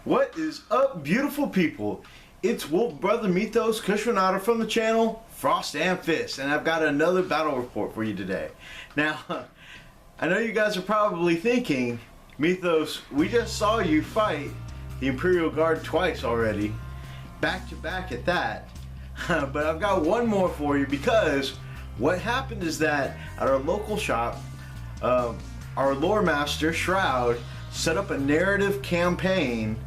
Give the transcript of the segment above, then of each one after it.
What is up, beautiful people? It's Wolf Brother Mythos Cushionata from the channel Frost and Fist, and I've got another battle report for you today. Now, I know you guys are probably thinking, Mythos, we just saw you fight the Imperial Guard twice already, back to back at that. But I've got one more for you, because what happened is that at our local shop, our Loremaster Shroud set up a narrative campaign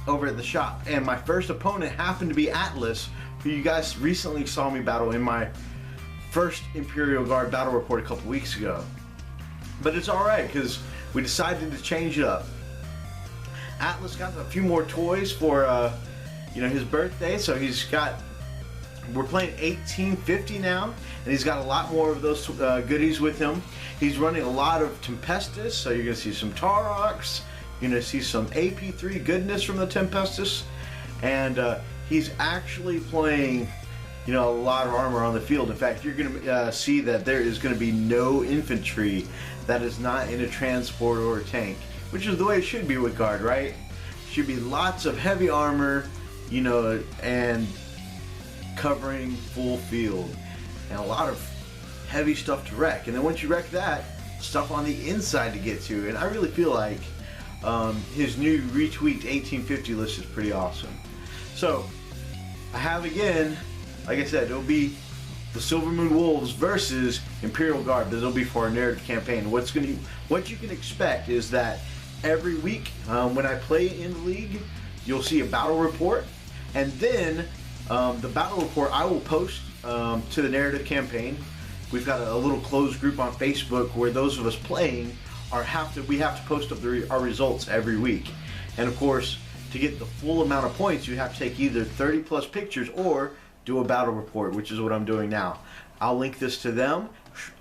over at the shop, and my first opponent happened to be Atlas, who you guys recently saw me battle in my first Imperial Guard battle report a couple weeks ago. But it's alright, because we decided to change it up. Atlas got a few more toys for his birthday, so we're playing 1850 now, and he's got a lot more of those goodies with him. He's running a lot of Tempestus, so you're going to see some Taroks, you're going to see some AP3 goodness from the Tempestus, and he's actually playing a lot of armor on the field. In fact, you're going to see that there is going to be no infantry that is not in a transport or a tank, which is the way it should be with Guard, right? Should be lots of heavy armor, and covering full field, and a lot of heavy stuff to wreck. And then once you wreck that, stuff on the inside to get to. And I really feel like his new retweaked 1850 list is pretty awesome. So I have, again, like I said, it'll be the Silver Moon Wolves versus Imperial Guard. This will be for our narrative campaign. What you can expect is that every week when I play in the league, you'll see a battle report, and then the battle report I will post to the narrative campaign. We've got a little closed group on Facebook where those of us playing we have to post up our results every week. And of course, to get the full amount of points, you have to take either 30 plus pictures or do a battle report, which is what I'm doing now. I'll link this to them.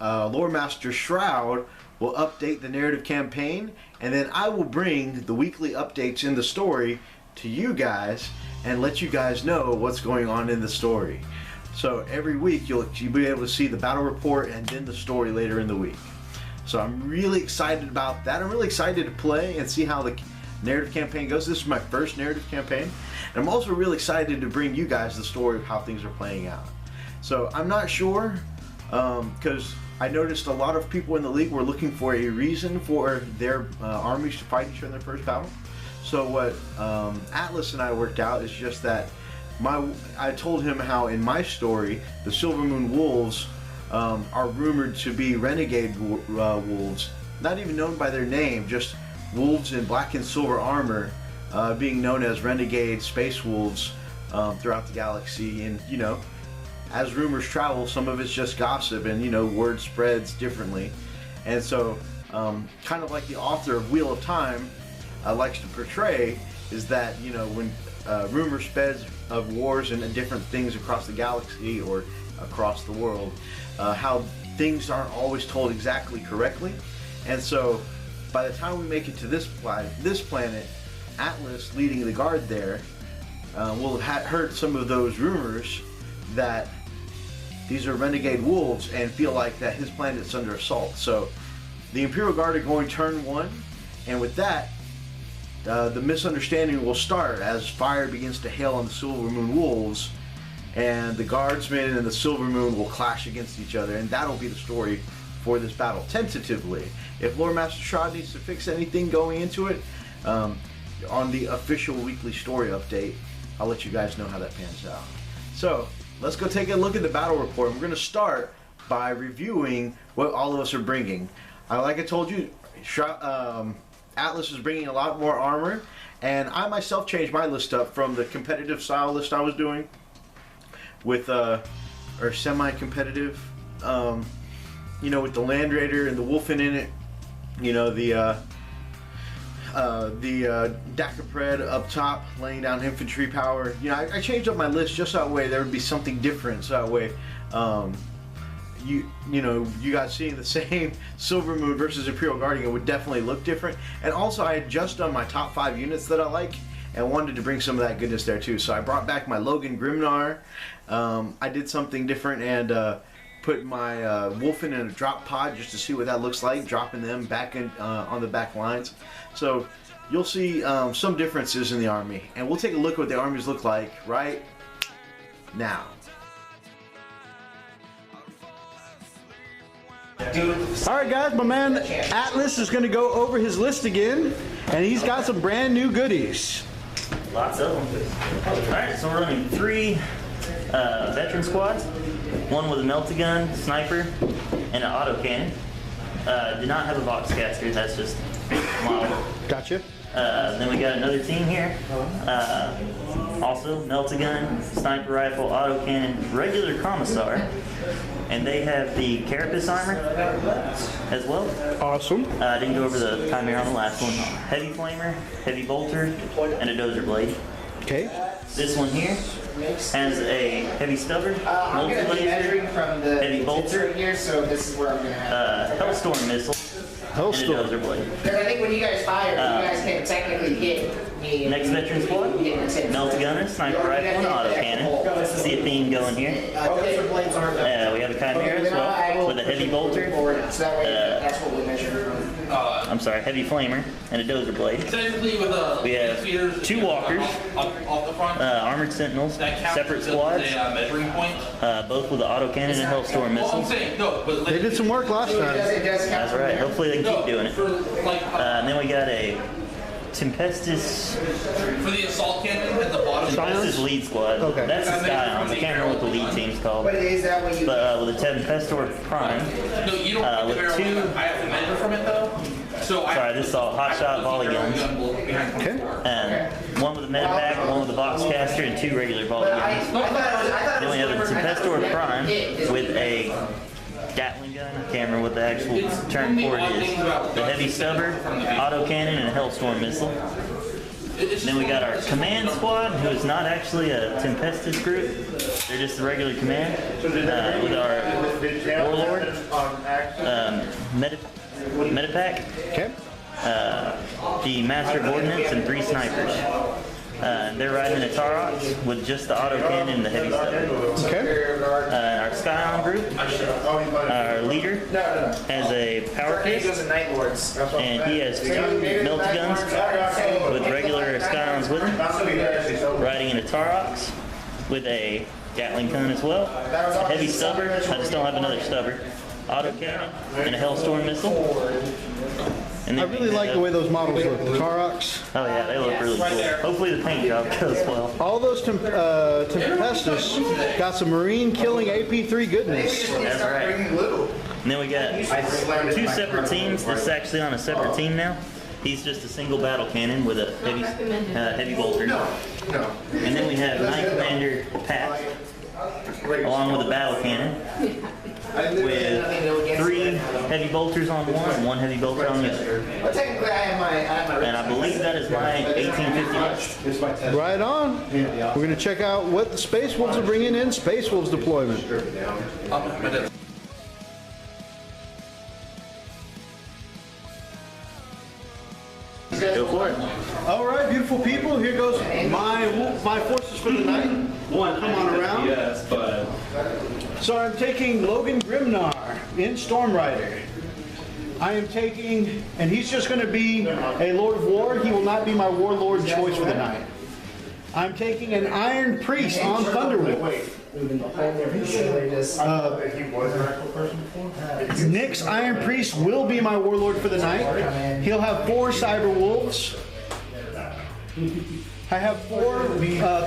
Loremaster Shroud will update the narrative campaign, and then I will bring the weekly updates in the story to you guys and let you guys know what's going on in the story. So every week you'll be able to see the battle report and then the story later in the week. So I'm really excited about that. I'm really excited to play and see how the narrative campaign goes. This is my first narrative campaign, and I'm also really excited to bring you guys the story of how things are playing out. So I'm not sure, because I noticed a lot of people in the league were looking for a reason for their armies to fight each other in their first battle. So what Atlas and I worked out is just that I told him how in my story the Silver Moon Wolves are rumored to be renegade wolves, not even known by their name, just wolves in black and silver armor, being known as renegade space wolves throughout the galaxy. And as rumors travel, some of it's just gossip, and word spreads differently. And so kind of like the author of Wheel of Time likes to portray, is that when rumor spreads of wars and different things across the galaxy or across the world, how things aren't always told exactly correctly. And so by the time we make it to this planet, Atlas leading the Guard there will have heard some of those rumors that these are renegade wolves, and feel like that his planet's under assault. So the Imperial Guard are going turn one, and with that, the misunderstanding will start as fire begins to hail on the Silver Moon Wolves, and the Guardsmen and the Silver Moon will clash against each other, and that'll be the story for this battle, tentatively. If Loremaster Shroud needs to fix anything going into it, on the official weekly story update, I'll let you guys know how that pans out. So let's go take a look at the battle report. We're going to start by reviewing what all of us are bringing. Like I told you, Atlas is bringing a lot more armor, and I myself changed my list up from the competitive style list I was doing with or semi-competitive, with the Land Raider and the Wolfen in it, the Dakapred up top laying down infantry power. I changed up my list just that way there would be something different, so that way you guys seeing the same Silver Moon versus Imperial Guardian would definitely look different. And also I had just done my top 5 units that I like and wanted to bring some of that goodness there too. So I brought back my Logan Grimnar. I did something different and putting my Wolfen in a drop pod just to see what that looks like, dropping them back in on the back lines. So you'll see some differences in the Army, and we'll take a look at what the armies look like right now. Alright guys, my man Atlas is going to go over his list again, and he's got some brand new goodies. Lots of them. Alright, so we're running 3 veteran squads. One with a melta-gun, sniper, and an autocannon. Do not have a box caster, that's just model. Gotcha. Then we got another team here. Also, melta-gun, sniper rifle, autocannon, regular commissar. And they have the carapace armor as well. Awesome. I didn't go over the chimera on the last one. Heavy flamer, heavy bolter, and a dozer blade. Okay. This one here has a heavy stubber, multi-laser, heavy bolter, hellstorm missile, and a dozer blade. Because I think when you guys fire, you guys can technically hit me. Next veteran squad, melta-gunner, sniper rifle, and autocannon. See a theme going here. We have a chimera as well with a heavy bolter. That's what we measure. I'm sorry, heavy flamer and a dozer blade. We have 2 walkers, armored sentinels, separate squads, both with an autocannon and hellstorm missiles. They did some work last time. That's right. Hopefully they can keep doing it. And then we got a Tempestus. For the assault cannon at the bottom. Tempestus lead squad. Okay. That's the Scions. I can't remember what the lead team's called. But is that what you? But with a Tempestor Prime. No, you don't with 2. I have to measure from it though. So sorry, this is all hot shot volley guns. Okay. And one with a medipack, one with a box caster, and 2 regular volley guns. Then we have a Tempestor Prime with a Gatling gun. I can't remember what the actual term for it is. The heavy stubber, autocannon, and a hellstorm missile. Then we got our command squad, who is not actually a Tempestus group. They're just the regular command. With our warlord, medipack, Okay. the master of ordnance, and 3 snipers. They're riding a Tarox with just the autocannon and the heavy stubber. Okay. Our Scion group, our leader, has a power fist, and he has 2 melta guns with regular Scions with him, riding in a Tarox with a Gatling gun as well, a heavy stubber, I just don't have another stubber, autocannon, and a hellstorm missile. And I really like the way those models look. The Tarox. Oh yeah, they look really cool. Hopefully the paint job goes well. All those Tempestus got some marine killing AP3 goodness. That's right. And then we got 2 separate teams. This is actually on a separate team now. He's just a single battle cannon with a heavy bolter. And then we have Knight Commander Pat, along with a battle cannon, with 3 heavy bolters on one and 1 heavy bolter on the other. Well, technically, I have my. And I believe that is my 1850 list. Right on. We're going to check out what the Space Wolves are bringing in Space Wolves deployment. Go for it. All right, beautiful people. Here goes my forces for the night. One, come on around. Yes, but So I'm taking Logan Grimnar in Storm Rider. I am taking, and he's just going to be a Lord of War. He will not be my warlord choice for the night. I'm taking an Iron Priest on Thunderwolf. Nick's Iron Priest will be my warlord for the night. He'll have 4 Cyber Wolves. I have 4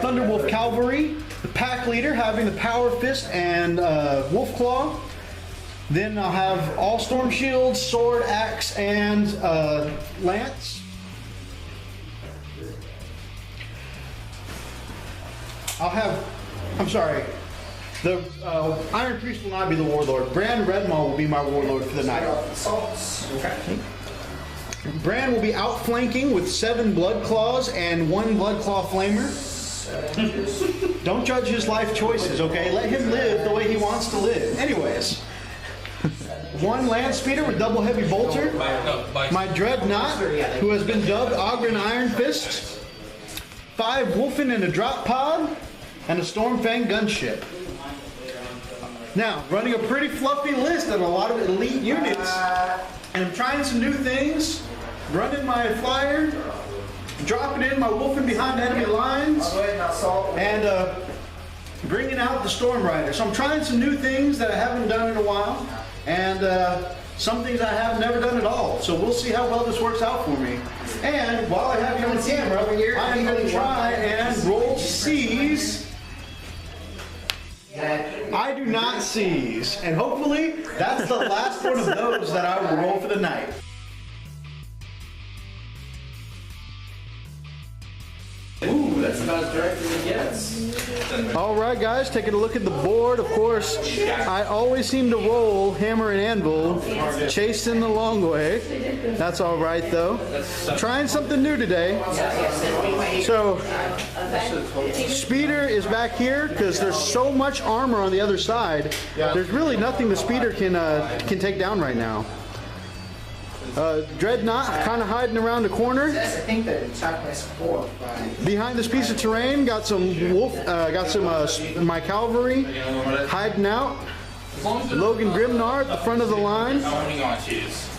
Thunderwolf Cavalry. The pack leader having the Power Fist and Wolf Claw. Then I'll have all Storm Shields, Sword, Axe, and Lance. I'll have, I'm sorry, the Iron Priest will not be the warlord. Bran Redmaw will be my warlord for the night. Okay. Bran will be outflanking with 7 Blood Claws and 1 Blood Claw Flamer. Don't judge his life choices, okay? Let him live the way he wants to live. Anyways. 1 Land Speeder with double heavy bolter. My Dreadnought, who has been dubbed Ogren Iron Fist. 5 Wolfen in a drop pod. And a Stormfang gunship. Now, running a pretty fluffy list of a lot of elite units, and I'm trying some new things, running my flyer, dropping in my wolfing behind enemy lines, and bringing out the Storm Rider. So I'm trying some new things that I haven't done in a while, and some things I have never done at all. So we'll see how well this works out for me. And while I have you on camera, I'm going to try and roll C's. I do not seize, and hopefully that's the last one of those that I will roll for the night. Ooh, that's about as direct as it gets. All right, guys, taking a look at the board. Of course, I always seem to roll hammer and anvil, chasing the long way. That's all right, though. Trying something new today. So, Speeder is back here because there's so much armor on the other side. There's really nothing the Speeder can take down right now. Dreadnought kind of hiding around the corner. Behind this piece of terrain, got some wolf, my cavalry hiding out. Logan Grimnar at the front of the line.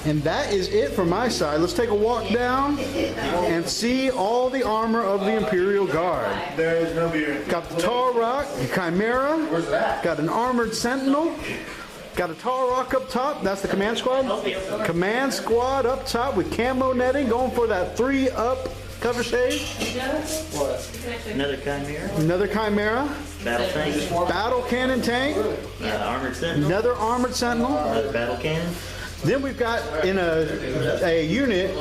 And that is it for my side. Let's take a walk down and see all the armor of the Imperial Guard. Got the Tall Rock, the Chimera, got an armored Sentinel. Got a Tall Rock up top, that's the command squad. Command squad up top with camo netting, going for that 3-up cover shade. Another Chimera. Another Chimera. Battle tank. Battle cannon tank. Armored Sentinel. Another armored Sentinel. Another battle cannon. Then we've got in a unit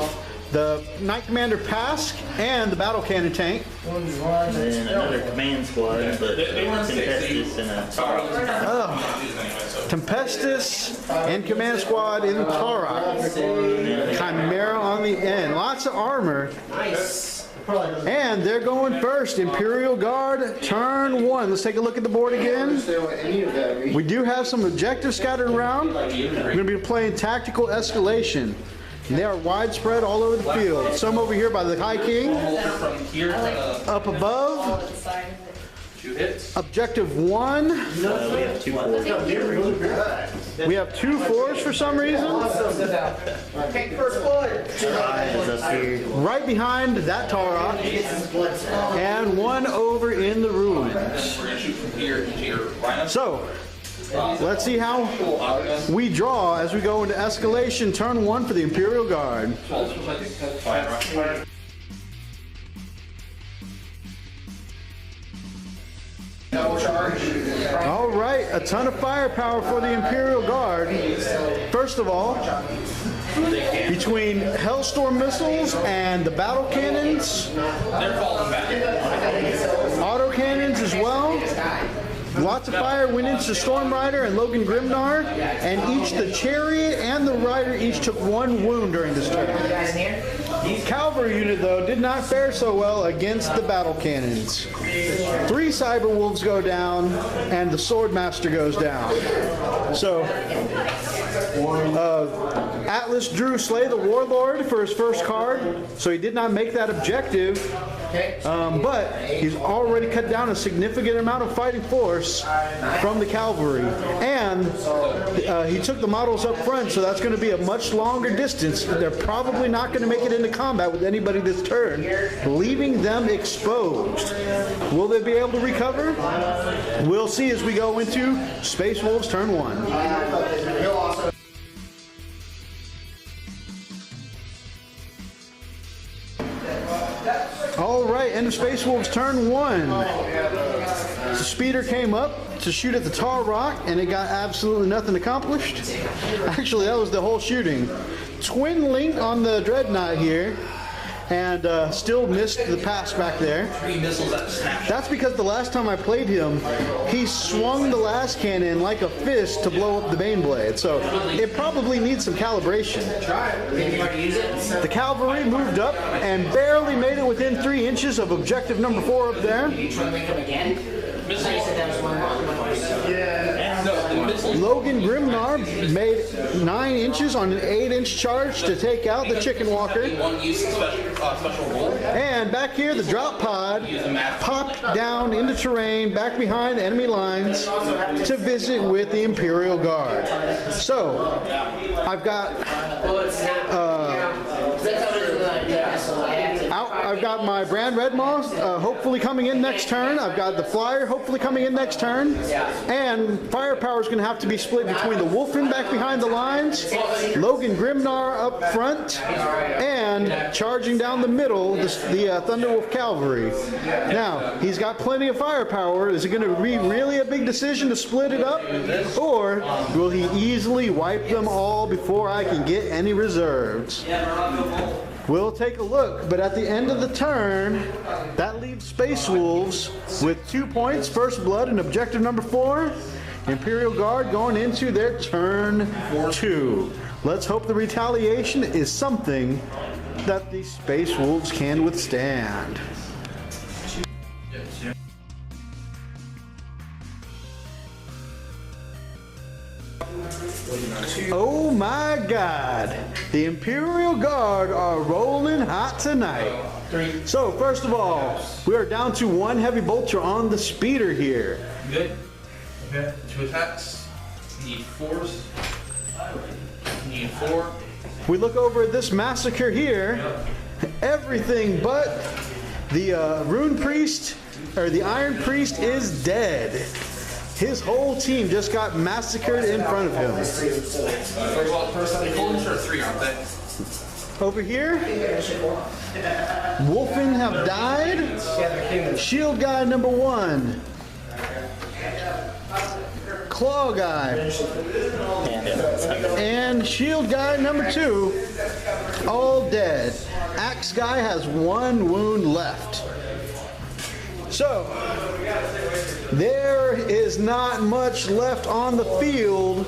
the Knight Commander Pask and the battle cannon tank. And then another command squad, but Tempestus and a Tempestus and command squad in Tarok. Chimera on the end. Lots of armor. And they're going first. Imperial Guard, turn 1. Let's take a look at the board again. We do have some objectives scattered around. We're going to be playing tactical escalation. They are widespread all over the field. Some over here by the High King. Up above. Objective 1. we have 2 4s. We have 2 4s for some reason. Is up here. Right behind that Tarok. And 1 over in the ruins. So, let's see how we draw as we go into escalation turn 1 for the Imperial Guard. All right, a ton of firepower for the Imperial Guard. First of all, between Hellstorm missiles and the battle cannons, auto cannons as well. Lots of fire went into Storm Rider and Logan Grimnar, and each the Chariot and the Rider each took 1 wound during this turn. Cavalry unit, though, did not fare so well against the battle cannons. 3 Cyber Wolves go down, and the Swordmaster goes down. So, Atlas drew Slay the Warlord for his first card, so he did not make that objective. But he's already cut down a significant amount of fighting force from the cavalry, and he took the models up front, so that's going to be a much longer distance. They're probably not going to make it into combat with anybody this turn, leaving them exposed. Will they be able to recover? We'll see as we go into Space Wolves turn 1. All right, end of Space Wolves turn 1. The Speeder came up to shoot at the Tall Rock, and it got absolutely nothing accomplished. Actually, that was the whole shooting. Twin Link on the Dreadnought here, and still missed the pass back there. That's because the last time I played him, he swung the last cannon like a fist to blow up the Baneblade, so it probably needs some calibration. The cavalry moved up and barely made it within 3 inches of objective number 4 up there. Logan Grimnar made 9 inches on an 8-inch charge to take out the Chicken Walker. And back here, the drop pod popped down into terrain back behind enemy lines to visit with the Imperial Guard. So, I've got I've got my Brand Red Maw hopefully coming in next turn. I've got the Flyer hopefully coming in next turn. And firepower is going to have to be split between the Wolfen back behind the lines, Logan Grimnar up front, and charging down the middle, the Thunderwolf Cavalry. Now, he's got plenty of firepower. Is it going to be really a big decision to split it up? Or will he easily wipe them all before I can get any reserves? We'll take a look, but at the end of the turn, that leaves Space Wolves with 2 points, First Blood, and objective number 4. Imperial Guard going into their turn 2. Let's hope the retaliation is something that the Space Wolves can withstand. Oh my God, the Imperial Guard are rolling hot tonight. So first of all, we are down to 1 heavy bolter on the speeder here. Good. Okay. 2 attacks. Need 4s. Need 4. We look over at this massacre here. Everything but the Rune Priest, or the Iron Priest, is dead. His whole team just got massacred in front of him. Over here, Wolfen have died. Shield guy number 1. Claw guy. And shield guy number 2. All dead. Axe guy has 1 wound left. So, there is not much left on the field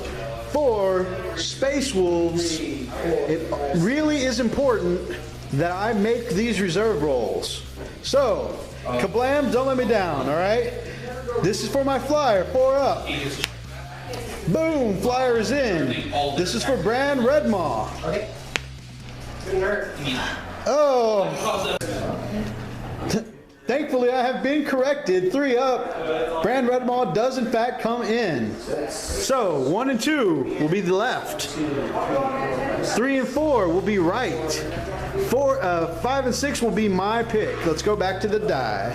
for Space Wolves. It really is important that I make these reserve rolls. So, kablam, don't let me down, alright? This is for my Flyer, 4 up. Boom, Flyer is in. This is for Brand Red Maw. Oh. Thankfully, I have been corrected. 3 up. Brand Red Maw does in fact come in. So 1 and 2 will be the left. 3 and 4 will be right. 5 and 6 will be my pick. Let's go back to the die.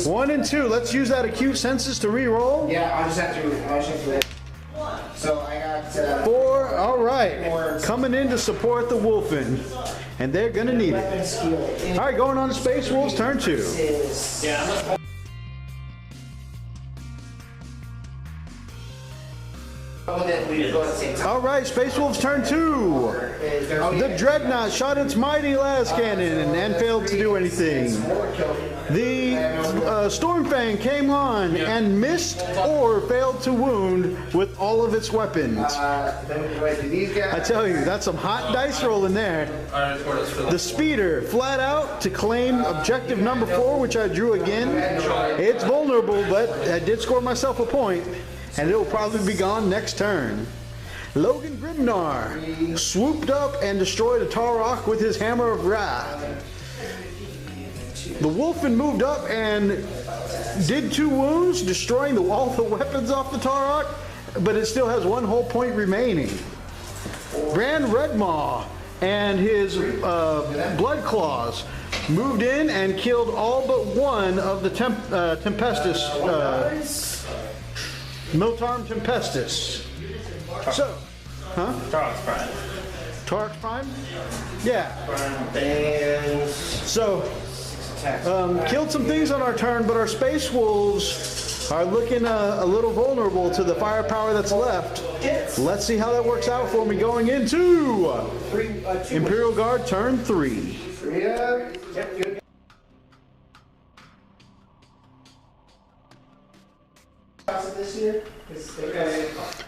1 and 2. Let's use that acute senses to re-roll. Yeah, I just have to. So I got 4. All right. Coming in to support the Wolfen. And they're going to need it. All right, going on to Space Wolves, turn 2. All right, Space Wolves, turn 2. The Dreadnought shot its mighty las cannon and failed to do anything. The Stormfang came on and missed or failed to wound with all of its weapons. I tell you, that's some hot dice rolling there. The Speeder flat out to claim objective number 4, which I drew again. It's vulnerable, but I did score myself a point, and it will probably be gone next turn. Logan Grimnar swooped up and destroyed a Tarok with his Hammer of Wrath. The Wolfen moved up and did 2 wounds, destroying all the weapons off the Tarok, but it still has 1 whole point remaining. Brand Red Maw and his Blood Claws moved in and killed all but 1 of the Tempestus, Miltarm Tempestus. So, huh? Tarok's Prime. Tarok's Prime? Yeah. So, killed some things on our turn, but our Space Wolves are looking a little vulnerable to the firepower that's left. Let's see how that works out for me going into Imperial Guard turn 3.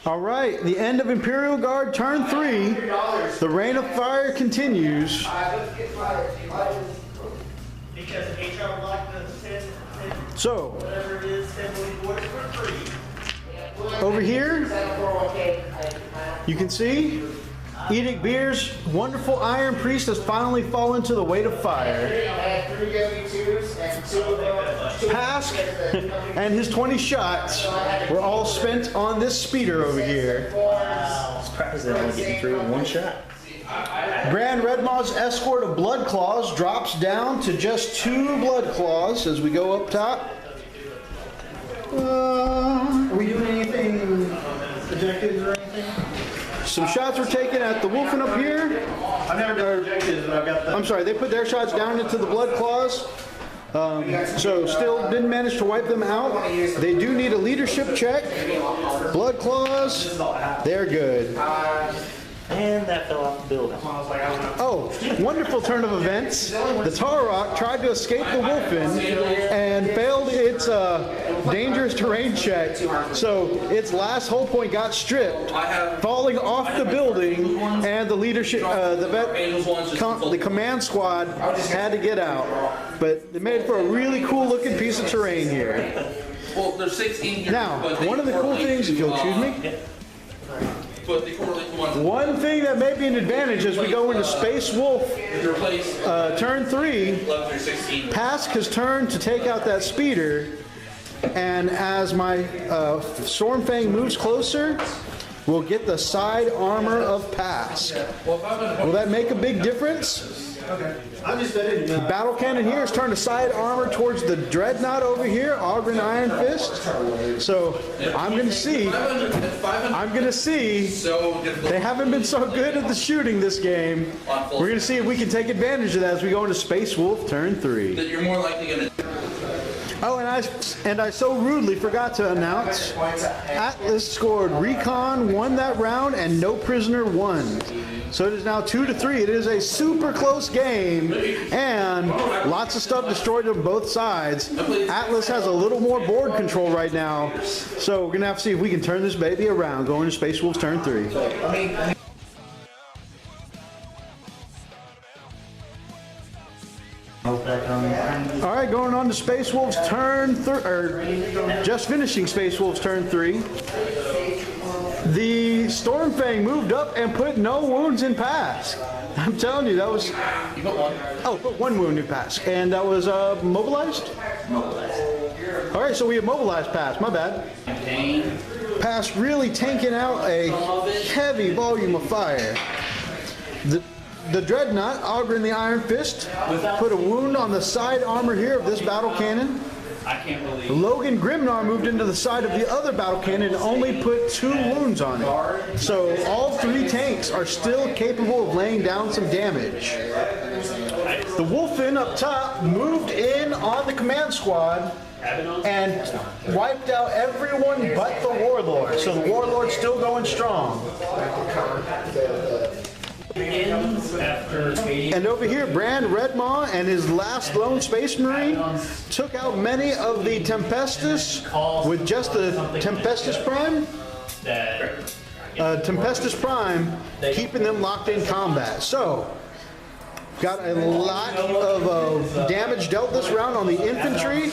All right, the end of Imperial Guard turn 3. The Rain of Fire continues. So, over here, you can see Edict Beer's wonderful Iron Priest has finally fallen to the weight of fire. Pask and his 20 shots were all spent on this speeder over here. Surprised they're only getting through in one shot. Grand Redmaw's escort of Blood Claws drops down to just 2 Blood Claws as we go up top. Are we doing anything objectives or anything? Some shots were taken at the Wolfen up here. I've never done objectives, but I've got the... I'm sorry, they put their shots down into the Blood Claws. So still didn't manage to wipe them out. They do need a leadership check. Blood Claws, they're good. And that fell off the building. Oh, wonderful turn of events. The Tarok tried to escape the Wolfen and failed its dangerous terrain check. So its last hull point got stripped, falling off the building, and the leadership, the command squad had to get out. But they made for a really cool looking piece of terrain here. Well, there's 16 here. Now, one of the cool things, if you'll excuse me, But they correlate the ones. one thing that may be an advantage as we go into Space Wolf turn 3, Pask has turned to take out that speeder, and as my Stormfang moves closer, we'll get the side armor of Pask. Will that make a big difference? I'm just betting. The battle cannon here is turned to side armor towards the Dreadnought over here, Ogren Iron Fist. So I'm going to see. They haven't been so good at the shooting this game. We're going to see if we can take advantage of that as we go into Space Wolf turn 3. That you're more likely going to. Oh, and I so rudely forgot to announce, Atlas scored Recon, won that round, and no prisoner won. So it is now 2-3. It is a super close game, and lots of stuff destroyed on both sides. Atlas has a little more board control right now, so we're gonna have to see if we can turn this baby around, going to Space Wolves turn 3. All right, going on to Space Wolves turn 3, or just finishing Space Wolves turn 3. The Stormfang moved up and put no wounds in Pask. I'm telling you, that was... You got one. Oh, put 1 wound in Pask. And that was mobilized? Mobilized. All right, so we have mobilized Pask. My bad. Pask really tanking out a heavy volume of fire. The Dreadnought, Ogren the Iron Fist, put a wound on the side armor here of this battle cannon. I can't believe. Logan Grimnar moved into the side of the other battle cannon and only put 2 wounds on it. So all 3 tanks are still capable of laying down some damage. The Wolfen up top moved in on the command squad and wiped out everyone but the Warlord. So the Warlord's still going strong. And over here, Brand Redmaw and his last lone Space Marine took out many of the Tempestus with just the Tempestus Prime. Tempestus Prime, keeping them locked in combat. So, got a lot of damage dealt this round on the infantry,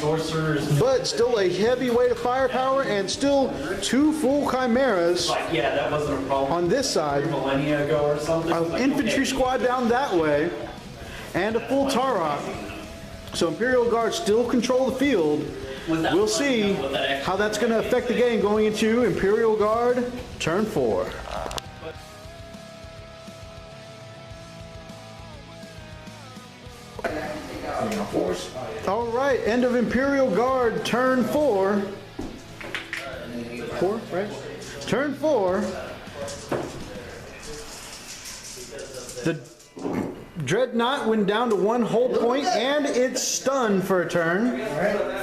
but still a heavy weight of firepower and still 2 full chimeras on this side. An infantry squad down that way, and a full Tarok. So Imperial Guard still control the field. We'll see how that's going to affect the game going into Imperial Guard turn 4. All right, end of Imperial Guard turn 4. 4, right? Turn 4. The Dreadnought went down to 1 hull point and it's stunned for a turn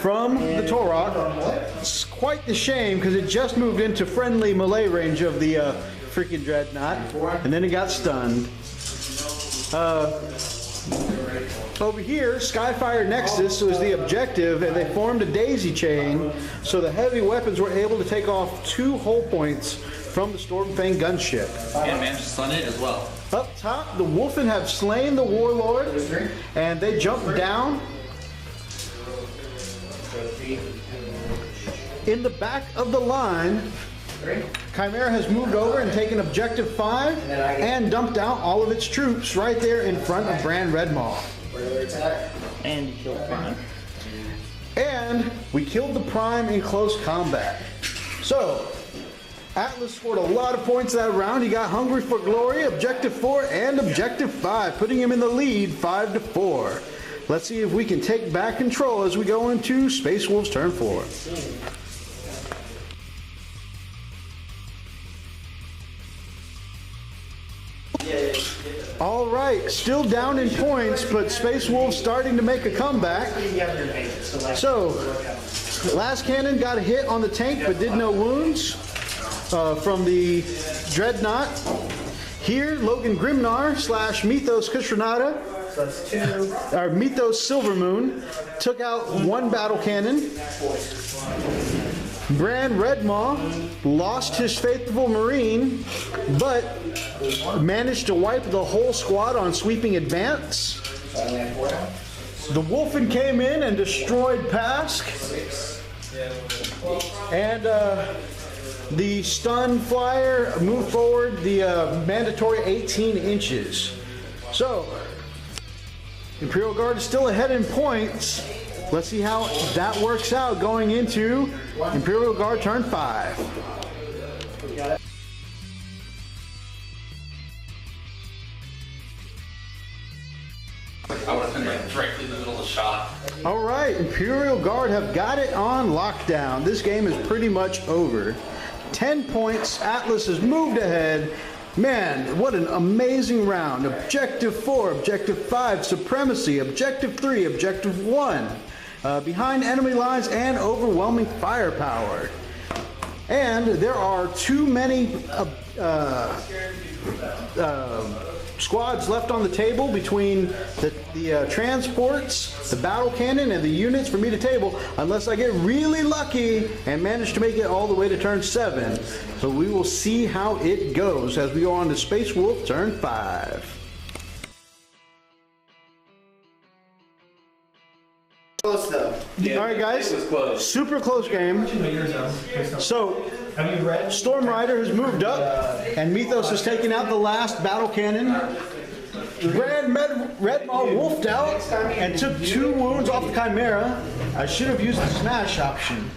from the Torok. It's quite the shame because it just moved into friendly melee range of the freaking Dreadnought and then it got stunned. Over here, Skyfire Nexus was the objective, and they formed a daisy chain, so the heavy weapons were able to take off 2 hull points from the Stormfang gunship. And managed to stun it as well. Up top, the Wolfen have slain the Warlord, and they jump down. In the back of the line, Chimera has moved over and taken objective 5 and dumped out all of its troops right there in front of Brand Red Maw. And you killed Prime. And we killed the Prime in close combat. So, Atlas scored a lot of points that round. He got hungry for glory, objective 4 and objective 5, putting him in the lead 5-4. Let's see if we can take back control as we go into Space Wolves turn 4. All right, still down in points, but Space Wolves starting to make a comeback. So, Last Cannon got a hit on the tank, but did no wounds from the Dreadnought. Here, Logan Grimnar / Mythos Kushranada, or Mythos Silvermoon, took out one battle cannon. Brand Red Maw lost his faithful Marine, but managed to wipe the whole squad on sweeping advance. The Wolfen came in and destroyed Pask. And the Stun Flyer moved forward the mandatory 18 inches. So, Imperial Guard is still ahead in points. Let's see how that works out going into Imperial Guard turn 5. I would have been like directly in the middle of the shot. All right, Imperial Guard have got it on lockdown. This game is pretty much over. 10 points, Atlas has moved ahead. Man, what an amazing round. Objective 4, Objective 5, Supremacy, Objective 3, Objective 1. Behind enemy lines and overwhelming firepower. And there are too many squads left on the table between the transports, the battle cannon, and the units for me to table, unless I get really lucky and manage to make it all the way to turn 7. So we will see how it goes as we go on to Space Wolf turn 5. Close though. All right, guys. Super close game. So, Storm Rider has moved up, and Mythos has taken out the last battle cannon. Red Maw wolfed out and took 2 wounds off the Chimera. I should have used the smash option.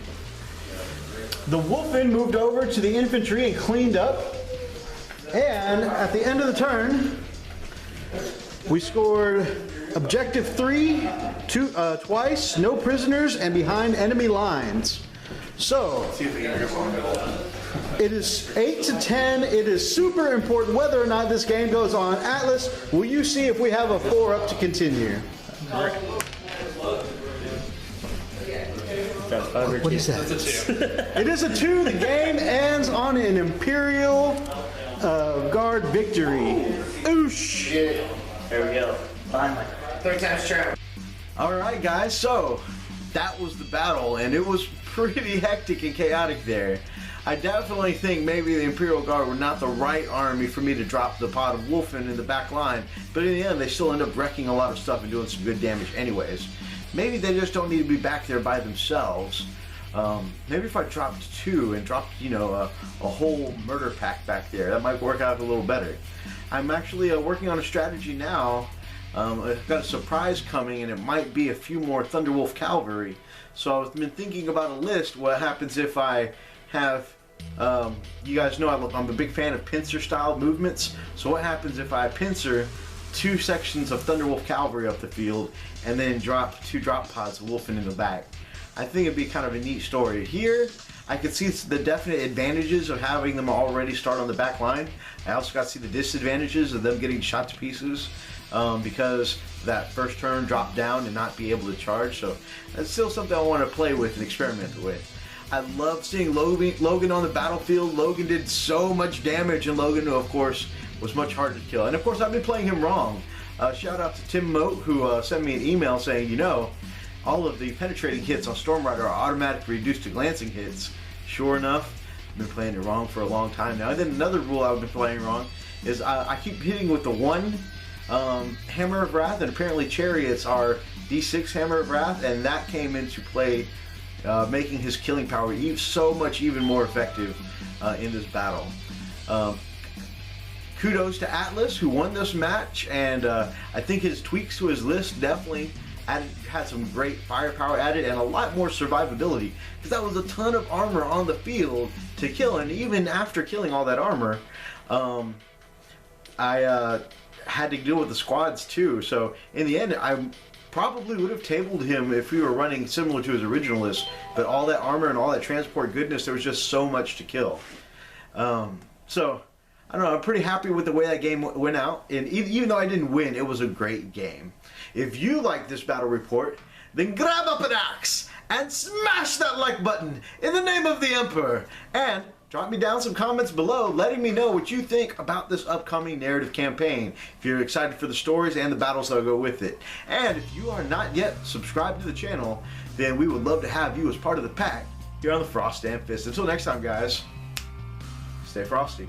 The Wolfen moved over to the infantry and cleaned up. And at the end of the turn, we scored Objective 3 twice, no prisoners, and behind enemy lines. So, it is 8-10. It is super important whether or not this game goes on. Atlas, will you see if we have a 4 up to continue? What is that? It is a 2. The game ends on an Imperial Guard victory. Oosh! There we go. Finally. 3 times charm. All right, guys. So that was the battle, and it was pretty hectic and chaotic there. I definitely think maybe the Imperial Guard were not the right army for me to drop the pot of Wolfen in the back line, but in the end, they still end up wrecking a lot of stuff and doing some good damage anyways. Maybe they just don't need to be back there by themselves. Maybe if I dropped 2 and dropped, a whole murder pack back there, that might work out a little better. I'm actually working on a strategy now. I've got a surprise coming, and it might be a few more Thunderwolf cavalry. So I've been thinking about a list. What happens if I have, you guys know I'm a big fan of pincer style movements. So what happens if I pincer 2 sections of Thunderwolf cavalry up the field and then drop 2 drop pods of Wolfen in the back? I think it'd be kind of a neat story. Here, I could see the definite advantages of having them already start on the back line. I also got to see the disadvantages of them getting shot to pieces because that first turn dropped down and not be able to charge. So that's still something I want to play with and experiment with. I love seeing Logan on the battlefield. Logan did so much damage, and Logan, of course, was much harder to kill. And of course, I've been playing him wrong. Shout out to Tim Moat, who sent me an email saying, all of the penetrating hits on Storm Rider are automatically reduced to glancing hits. Sure enough, I've been playing it wrong for a long time now. And then another rule I've been playing wrong is I keep hitting with the 1 Hammer of Wrath, and apparently Chariots are D6 Hammer of Wrath, and that came into play making his killing power so much even more effective in this battle. Kudos to Atlas, who won this match, and I think his tweaks to his list definitely had some great firepower added and a lot more survivability, because that was a ton of armor on the field to kill, and even after killing all that armor, I had to deal with the squads too. So in the end, I probably would have tabled him if we were running similar to his original list, but all that armor and all that transport goodness, there was just so much to kill. So I don't know, I'm pretty happy with the way that game went out, and even though I didn't win, it was a great game. If you like this battle report, then grab up an axe and smash that like button in the name of the Emperor, and drop me down some comments below letting me know what you think about this upcoming narrative campaign, if you're excited for the stories and the battles that'll go with it. And if you are not yet subscribed to the channel, then we would love to have you as part of the pack here on the Frost and Fist. Until next time, guys, stay frosty.